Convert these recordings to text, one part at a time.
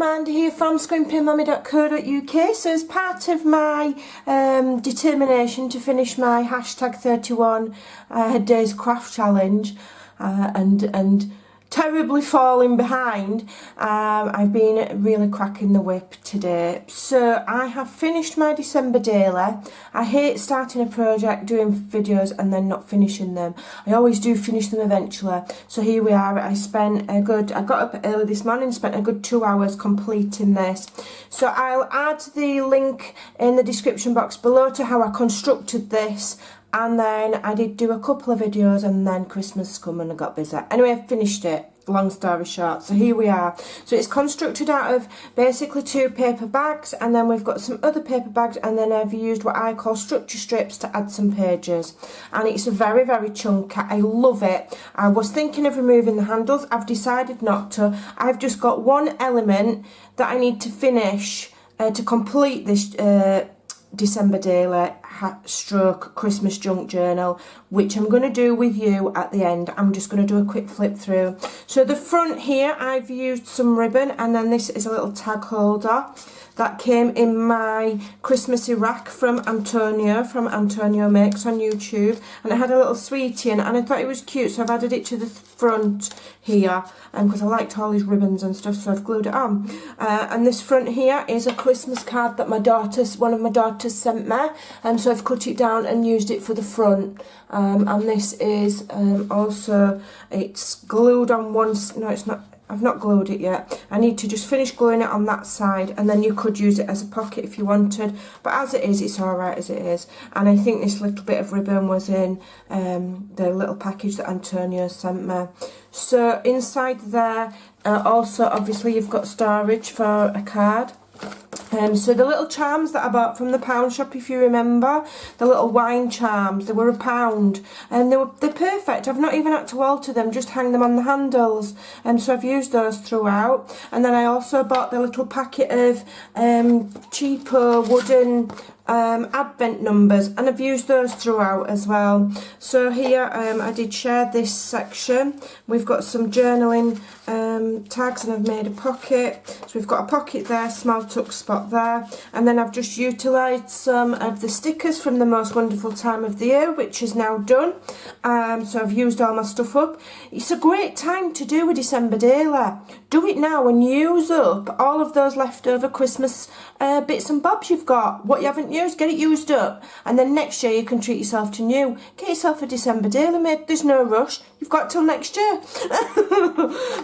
Amanda here from Scrimpingmommy.co.uk. So as part of my determination to finish my hashtag 31 days craft challenge and terribly falling behind, I've been really cracking the whip today. So I have finished my December daily. I hate starting a project, doing videos and then not finishing them. I always do finish them eventually. So here we are. I got up early this morning, spent a good 2 hours completing this. So I'll add the link in the description box below to how I constructed this. And then I did do a couple of videos and then Christmas come and I got busy. Anyway, I finished it, long story short. So here we are. So it's constructed out of basically 2 paper bags, and then we've got some other paper bags, and then I've used what I call structure strips to add some pages. And it's very, very chunky. I love it. I was thinking of removing the handles. I've decided not to. I've just got one element that I need to finish to complete this December daily stroke Christmas junk journal, which I'm going to do with you at the end. I'm just going to do a quick flip through. So the front here, I've used some ribbon, and then this is a little tag holder that came in my Christmassy rack from Antonio Makes on YouTube, and it had a little sweetie in it, and I thought it was cute, so I've added it to the front here, because I liked all these ribbons and stuff, so I've glued it on. And this front here is a Christmas card that one of my daughters sent me, so I've cut it down and used it for the front. And this is also, it's glued on one, no it's not, I've not glued it yet. I need to just finish gluing it on that side, and then you could use it as a pocket if you wanted, but as it is, it's alright as it is. And I think this little bit of ribbon was in the little package that Antonio sent me. So inside there, also obviously you've got storage for a card. So the little charms that I bought from the pound shop, if you remember, the little wine charms, they were £1, and they're perfect. I've not even had to alter them, just hang them on the handles, and so I've used those throughout. And then I also bought the little packet of cheaper wooden advent numbers, and I've used those throughout as well. So here I did share this section. We've got some journaling tags, and I've made a pocket. So we've got a pocket there, small tuck spot there, and then I've just utilised some of the stickers from the Most Wonderful Time of the Year, which is now done. So I've used all my stuff up. It's a great time to do a December daily. Do it now and use up all of those leftover Christmas bits and bobs you've got. What you haven't used, get it used up, and then next year you can treat yourself to new. Get yourself a December daily, mate. There's no rush. You've got till next year.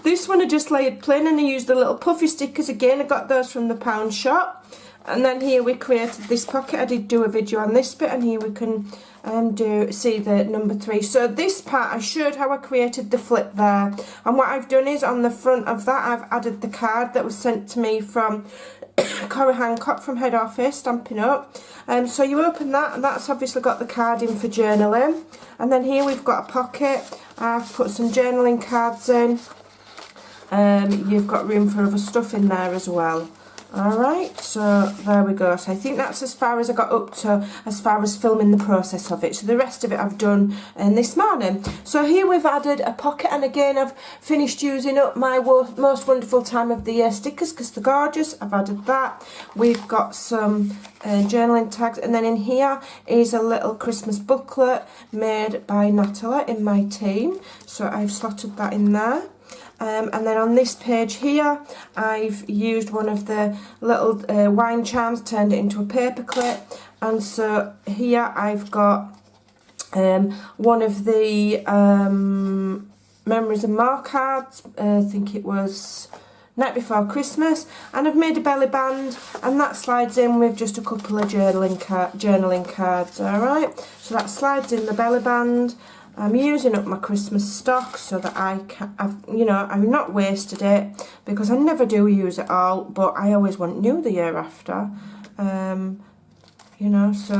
This one I just laid plain, and I used the little puffy stickers again. I got those from the pound shop. And then here we created this pocket. I did do a video on this bit, and here we can see the number 3. So this part I showed how I created the flip there, and what I've done is on the front of that I've added the card that was sent to me from Cora Hancock from head office, Stampin' Up. So you open that, and that's obviously got the card in for journaling. And then here we've got a pocket. I've put some journaling cards in. You've got room for other stuff in there as well. Alright, so there we go. So I think that's as far as I got up to, as far as filming the process of it. So the rest of it I've done this morning. So here we've added a pocket, and again I've finished using up my Most Wonderful Time of the Year stickers because they're gorgeous. I've added that. We've got some journaling tags, and then in here is a little Christmas booklet made by Natalie in my team. So I've slotted that in there. And then on this page here I've used one of the little wine charms, turned it into a paper clip, and so here I've got one of the Memories and More cards. I think it was Night Before Christmas, and I've made a belly band, and that slides in with just a couple of journaling cards. Alright, so that slides in the belly band. I'm using up my Christmas stock so that I've not wasted it, because I never do use it all, but I always want new the year after. So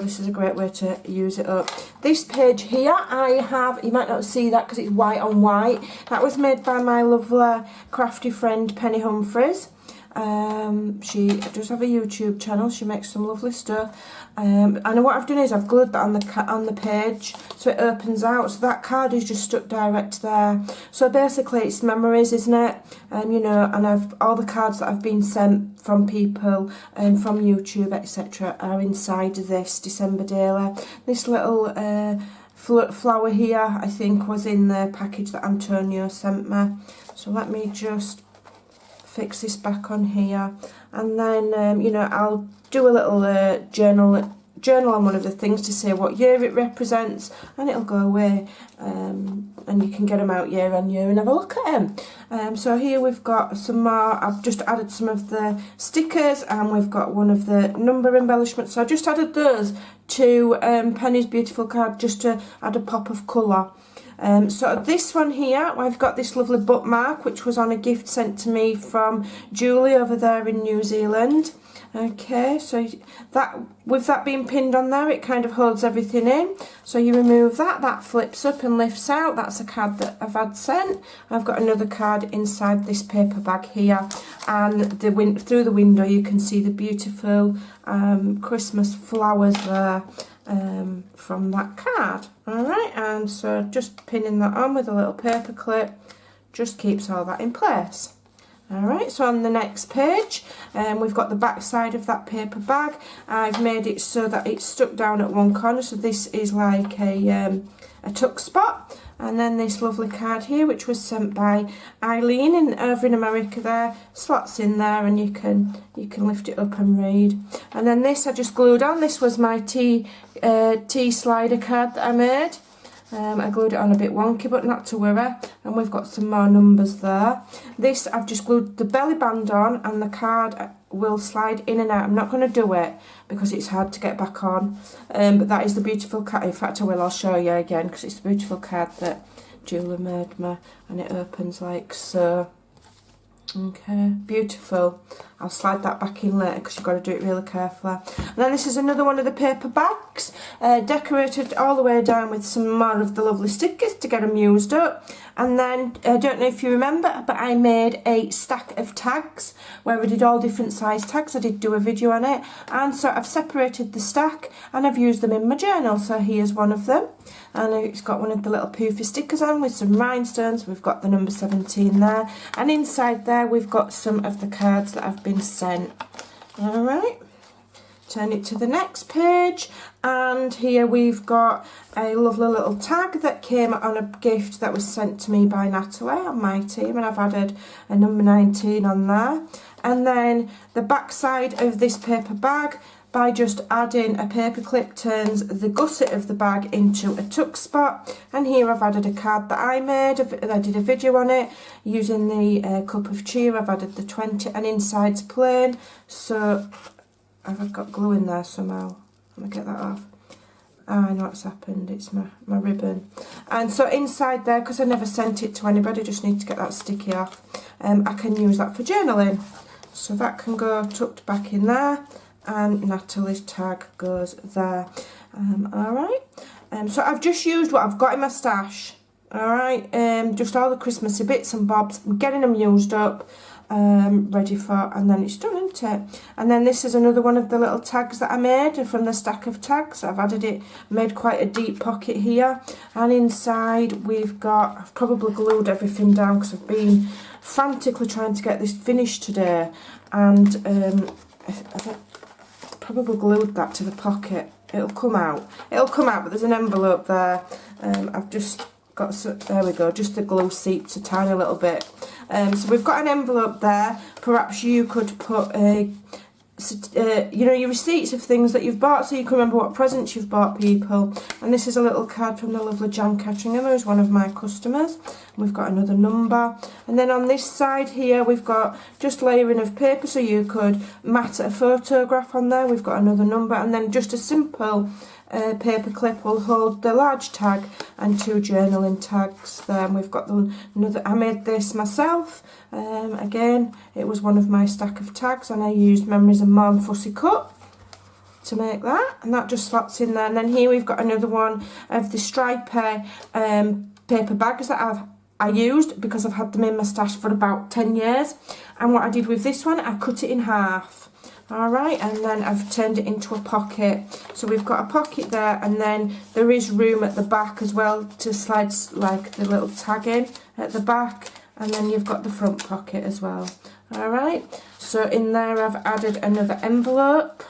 this is a great way to use it up. This page here I have, you might not see that because it's white on white. That was made by my lovely crafty friend Penny Humphreys. She does have a YouTube channel. She makes some lovely stuff. And what I've done is I've glued that on the page so it opens out. So that card is just stuck direct there. So basically it's memories, isn't it? You know, and all the cards that I've been sent from people and from YouTube, etc., are inside this December daily. This little flower here, I think, was in the package that Antonio sent me. So let me just fix this back on here, and then you know, I'll do a little journal on one of the things to say what year it represents, and it'll go away, and you can get them out year on year and have a look at them. So here we've got some more. I've just added some of the stickers, and we've got one of the number embellishments. So I just added those to Penny's beautiful card just to add a pop of colour. So this one here, I've got this lovely bookmark which was on a gift sent to me from Julie over there in New Zealand. Okay, so that, with that being pinned on there, it kind of holds everything in. So you remove that, that flips up and lifts out. That's a card that I've had sent. I've got another card inside this paper bag here, and through the window you can see the beautiful Christmas flowers there from that card. Alright, and so just pinning that on with a little paper clip just keeps all that in place. Alright, so on the next page, we've got the back side of that paper bag. I've made it so that it's stuck down at one corner, so this is like a tuck spot. And then this lovely card here, which was sent by Eileen over in America there, slots in there, and you can lift it up and read. And then this I just glued on. This was my tea slider card that I made. I glued it on a bit wonky, but not to worry. And we've got some more numbers there. This, I've just glued the belly band on, and the card will slide in and out. I'm not going to do it because it's hard to get back on. But that is the beautiful card. In fact, I'll show you again because it's the beautiful card that Julie made me. And it opens like so. Okay, beautiful. I'll slide that back in later because you've got to do it really carefully. And then this is another one of the paper bags, decorated all the way down with some more of the lovely stickers to get them used up. And then, I don't know if you remember, but I made a stack of tags where I did all different size tags. I did do a video on it. And so I've separated the stack and I've used them in my journal. So here's one of them. And it's got one of the little poofy stickers on with some rhinestones. We've got the number 17 there. And inside there we've got some of the cards that have been sent. Alright. Turn it to the next page, and here we've got a lovely little tag that came on a gift that was sent to me by Natalie on my team, and I've added a number 19 on there. And then the back side of this paper bag, by just adding a paper clip, turns the gusset of the bag into a tuck spot. And here I've added a card that I made. I did a video on it using the cup of cheer. I've added the 20, and inside's plain. So I've got glue in there somehow. Let me get that off. I know what's happened. It's my ribbon. And so inside there, because I never sent it to anybody, just need to get that sticky off. I can use that for journaling. So that can go tucked back in there. And Natalie's tag goes there. Alright. So I've just used what I've got in my stash. Alright. Just all the Christmassy bits and bobs. I'm getting them used up. Ready for, and then it's done, isn't it? And then this is another one of the little tags that I made from the stack of tags. I've added it, made quite a deep pocket here, and inside we've got, I've probably glued everything down because I've been frantically trying to get this finished today, and I've probably glued that to the pocket. It'll come out, but there's an envelope there. I've just got, there we go, just the glue seeped a tiny little bit. So we've got an envelope there. Perhaps you could put you know, your receipts of things that you've bought, so you can remember what presents you've bought people. And this is a little card from the lovely Jan Catteringham, who's one of my customers. We've got another number, and then on this side here we've got just layering of paper, so you could mat a photograph on there. We've got another number, and then just a simple paper clip will hold the large tag and two journaling tags there. And we've got another, I made this myself. Again, it was one of my stack of tags, and I used Memories and More and Fussy Cut to make that, and that just slots in there. And then here we've got another one of the stripy paper bags that I used because I've had them in my stash for about 10 years. And what I did with this one, I cut it in half. Alright, and then I've turned it into a pocket. So we've got a pocket there, and then there is room at the back as well to slide like the little tag in at the back, and then you've got the front pocket as well. Alright, so in there I've added another envelope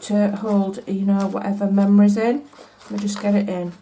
to hold, you know, whatever memories in. Let me just get it in,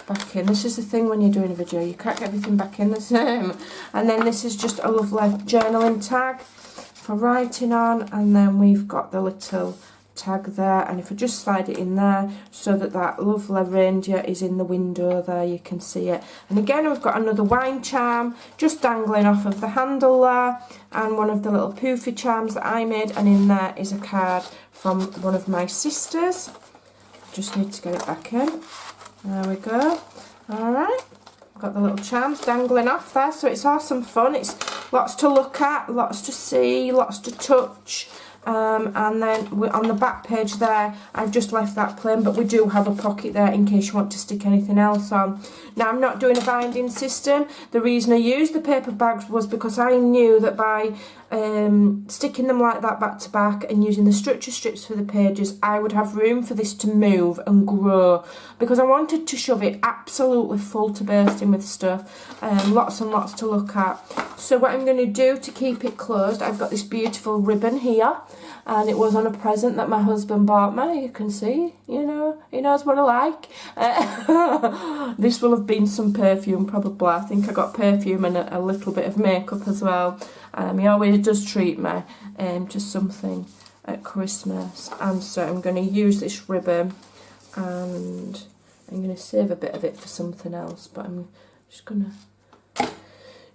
back in. This is the thing when you're doing a video, you can't get everything back in the same. And then this is just a lovely journaling tag for writing on, and then we've got the little tag there, and if I just slide it in there so that that lovely reindeer is in the window there, you can see it. And again, we've got another wine charm just dangling off of the handle there, and one of the little poofy charms that I made, and in there is a card from one of my sisters. Just need to get it back in. There we go. Alright, got the little charms dangling off there, so it's awesome fun. It's lots to look at, lots to see, lots to touch. And then on the back page there, I've just left that plain, but we do have a pocket there in case you want to stick anything else on. Now, I'm not doing a binding system. The reason I used the paper bags was because I knew that by sticking them like that back to back and using the structure strips for the pages, I would have room for this to move and grow, because I wanted to shove it absolutely full to bursting with stuff, lots and lots to look at. So what I'm going to do to keep it closed, I've got this beautiful ribbon here, and it was on a present that my husband bought me. You can see, you know, he knows what I like. This will have been some perfume probably. I think I got perfume and a little bit of makeup as well. He always does treat me to something at Christmas, and so I'm going to use this ribbon, and I'm going to save a bit of it for something else, but I'm just going to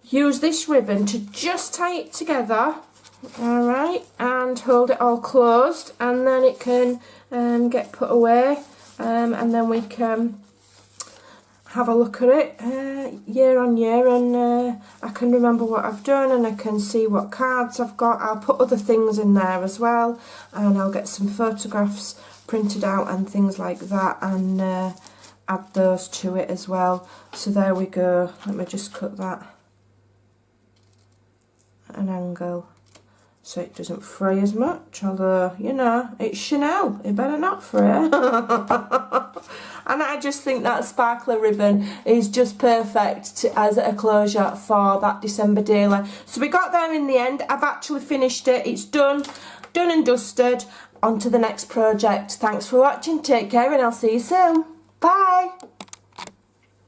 use this ribbon to just tie it together, alright, and hold it all closed, and then it can get put away, and then we can have a look at it year on year, and I can remember what I've done, and I can see what cards I've got. I'll put other things in there as well, and I'll get some photographs printed out and things like that, and add those to it as well. So there we go. Let me just cut that at an angle so it doesn't fray as much, although, you know, it's Chanel, it better not fray. And I just think that sparkler ribbon is just perfect as a closure for that December daily. So we got there in the end. I've actually finished it. It's done and dusted. On to the next project. Thanks for watching. Take care, and I'll see you soon. Bye.